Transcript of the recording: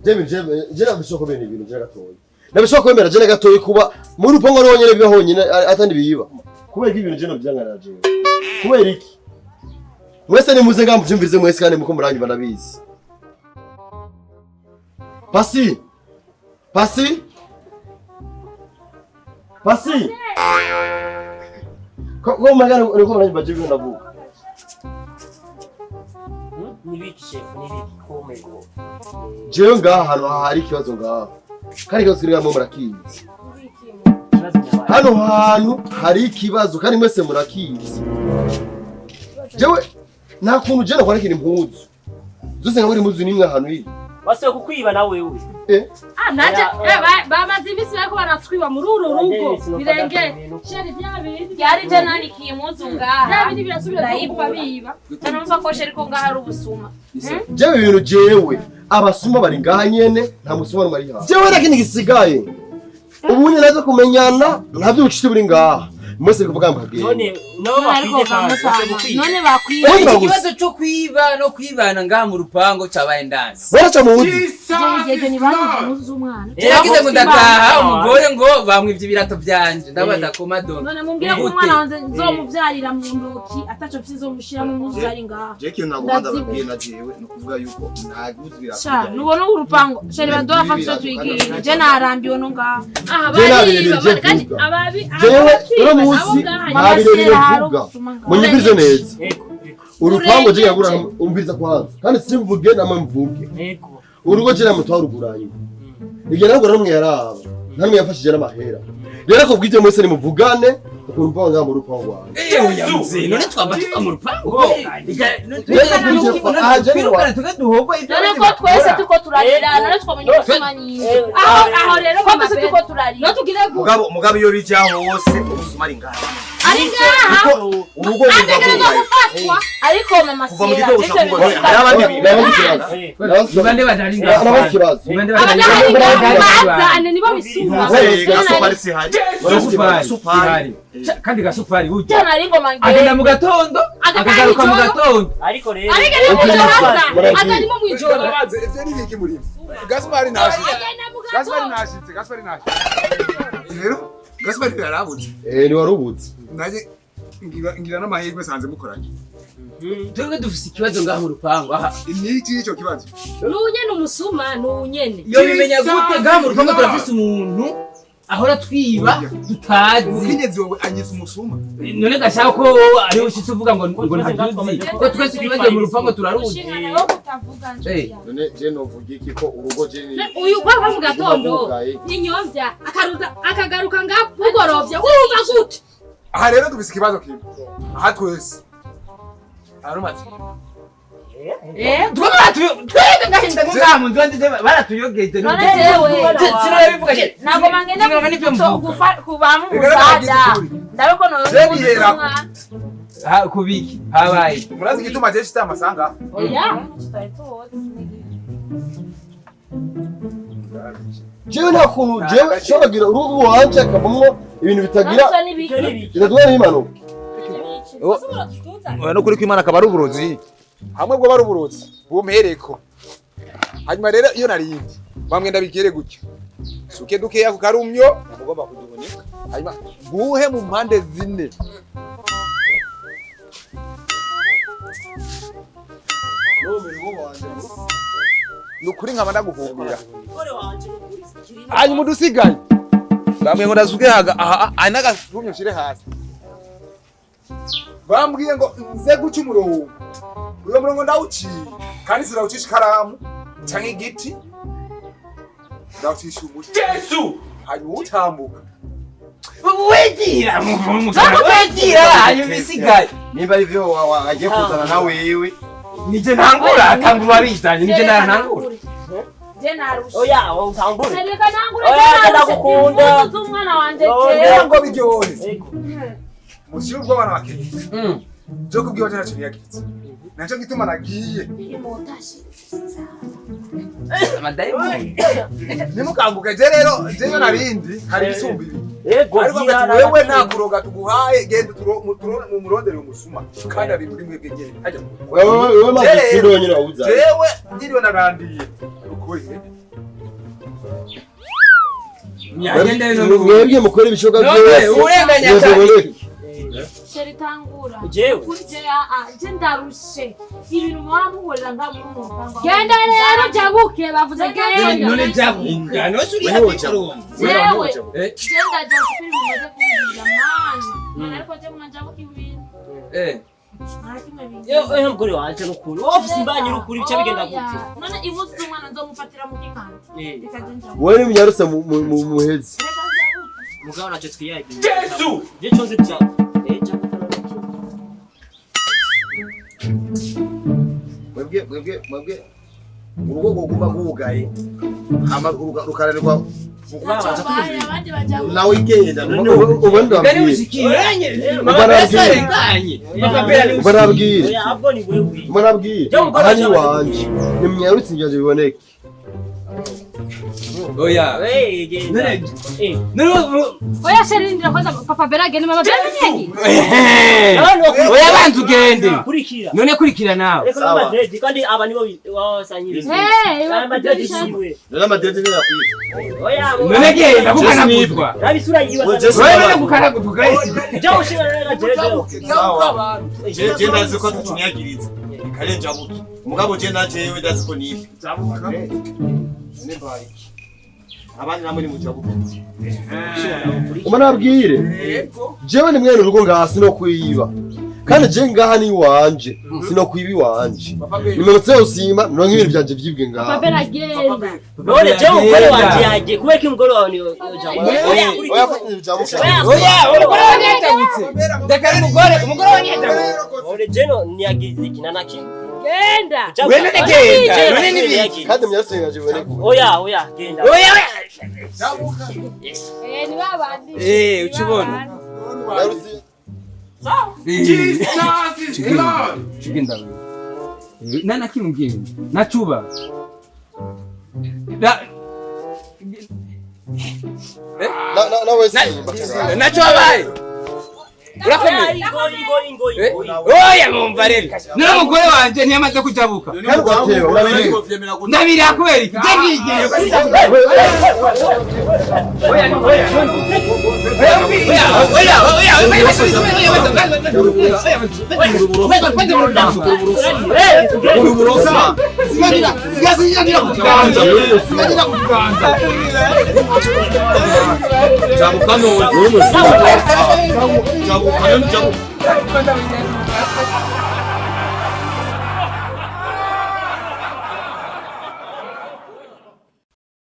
je nabishoko bene ibintu je gatoyi nabishoko kwemera je gatoyi kuba muri upongo ronyene biba honyine atandi biyiba kubera ibintu je no byangaraje kubera iki mwese ni muze ngamuvyumvirize mwese kandi muko muranyiba nabizi Pasi ko magana uko muranyiba je ibintu navuga nibiki chef nibiki komego jewe ngaha hano hari ikibazo ngaha kandi kibazo kiri hamwe murakizi hano hantu hari ikibazo kandi mwese murakizi jewe nta kuntu je nakora kiri impuzu zose ngaburi impuzu nimwe ahantu iri wase kukwiba na wewe naje bamaze imisi bariko baratwiba muri uru rugo birenge sheri byabindi yari je nanikiye impuzu ngaha byabindi birasubira kuba biba numva ko sheri ko ngaha ari ubusuma jewe ibintu jewe abasuma bari ngaha nyene nta musuma n'umwe ari hafi jewe nakindi gisigaye ubu nyene nazo kumenyana ntavyo ubucuti buri ngaha mwese kuvuga mbagenge none bakwiye ikibazo cyo kwiba no kwibana ngaha mu rupango cyabaye ndanze baraca mu wuzi jeje ni bandi muzi umwana yagize ngo ndataha umugore ngo bamwivye ibirato byanje ndabaza ko madonna none mumbwire ko umwana wanze nzomuvyarira mu ndoki ataco vyizomushira mu muzi ari ngaha je kintu nagomba babwiye na jewe no kuvuga yuko ntaguzi birato sha nubona urupango sheri badora famso twigirira je narambiwe no ngaha kandi ababi jewe musi nabirere vuga munyibirize neza urupango je yagura umviriza kwanza kandi simvuge namwe mvuge urugo je namutwa ruguranye nige nabwo namwe yaraba namwe yafashije n'amahera rero ko bwite mwese ni muvugane urupango ngaha mu rupango wawe yamuze none twamba tuva mu rupango none ko twese tuko turarira none twamenye ubusuma nyinshi aho rero ko twese tuko turarira no tugire mugabo iyo bijaho wose ubusuma ari ngaha ari ngaha urugo gufatwa ariko mama sira bande badari ngaha abazane nibo bisuma gasupari kandi gasupari uje cyane ari ngoma ngere agenda mu gatondo akagaruka mu gatondo ariko rero azanimo mwijoro ivyo ni biki muri gasupari nashitse rero gasupari yarabuze ni warubutse naje ngira n'amahirwe sanze mukoranye twebwe dufise ikibazo ngaha mu rupango aha niki ico kibazo nunyene umusuma nunyene yo bimenya gute ngaha mu rupango turafise umuntu ahora twiba tutazi ukinyezi wowe anyise umusuma none gashaka ko ari ushitse uvuga ngo ntabyuzi ko twese ikibazo mu rupango turaruzi none je novuga iki ko urugo je ni uyu kwa mu gatondo inyomvya akagaruka ngabugorovya wumva gute aha rero dufise ikibazo kimwe aha twese arumatse twebwe ngahinda ngaha mu nzu baratuyogeje none jewe ntabwo mangenda kubamu musada ndabe ko no kubiki habaye murazi igituma je shita amasanga oya jewe nta kuntu jewe shobagira urugo wanje akabamwo ibintu bitagira bitagira n'impanuka no kuri kwimana akaba ari uburozi hamwe bwo bari uburozi bumpereko hanyuma rero iyo narindi bamwe ndabigere gutya suke dukeya ku karumyo ugomba kuduhunika hanyuma guhe mu mpande zine nukuri nkaba ndaguhumbira hanyuma udusigaye bamwe ngo ndasuke aha n'agasumyo nshire hasi bambwiye ngo nze guca umurongo uyo murongo ndawuciye kandi sinawucisha ikaramu canke igiti ndawucisha umuti Yesu hanyuma utambuka wegira hanyuma isigaye nimba ivyo wagiye kuzana na wewe nije ntangura atangura bizanye nije ntangura oya utangure Sereka nangure ndagukunda umwana wanje rero ngo biryohe mushira ubwo bana bakeye byo kubwiwa cyane cyane yagize naco gituma nagiye amadayimoni nimukanguke je rero jeyo narindi hari bisumbiri ego ariko ngati wewe nakuroga tuguhaye genda mu murondere umusuma kandi ari muri mwebwe genda hajya wewe mazisindo nyine awuza jewe ndiriwe narandiye ukuri mwebwe mukora ibishoboka byose urenganya Sheri tangura. Jewe. Je ndarushe. Ibintu mwara muhorera ngamurumva. Genda rero jabuke bavuze genda. none jabuka no suri Jewe. Genda jasipiri mumaze kumbwira mana. Ariko je munajabuka ibintu. Yo mugore wanje nukuri. Office mbanye nukuri bice bigenda gute? None ibuzi z'umwana nzomufatira mu gikanti. Bikajenja. wowe n'umunyaruse mu muhezi Mugabo naje twiyagiye. Yesu Je cyonze bya. mwebwe urugo guguma gugaye hama rukarerwa Abandi bajabuka. nawe igenda ubundi gari wabwire ushikiranye barabwire barabwire Oya abwo ni wewe. barabwire hani wanje nimyarutse ingenzi biboneke oya Genda. Oya sheri ndira kwanza papa Bella genda mama Bella nyegi. oya bantu ugende Kurikira. none kurikira nawe Reka n'amadredi kandi aba nibo wasanyiriza. Amadredi siwe. none amadrede ni yakwiye Oya. none genda kukanaguzwa Nabisura yiwa. wewe kukanaguzwa Jya ushira rero jeje. sawa je ndazi ko tunyagiriza kare njabuki mugabo je najewe ndazi ko nifi ne bari abandi namwe ni mujabuki umanabwire jewe ni mwene urugo ngaha sinokwiba kandi je ngaha ni wanje sinokwiba iwanje nimerutse usima nonke ibintu byanje vyibwe Papa ngaha Bella genda. None je umugore wanje yaje kubera ko umugore wawe ni jamu. oya fatira byamuka oya umugore wanyajabutse ndakari umugore wanyajabutse Ore jeno niyagize kinana ki. Genda. wewe none genda none nibiki kandi myarutse ngaje biboneke Oya genda. oya Ni babandi. ukibona myarutse Jesus is Lord chigenda nana kimugeni nachuba nawe simba nachobaye urakomeye Ingo. oya mumva rero none umugore wanje ntiyamaze kujabuka kandi ugatewe urabireka ndabira kubera iki je ngigiye jabuka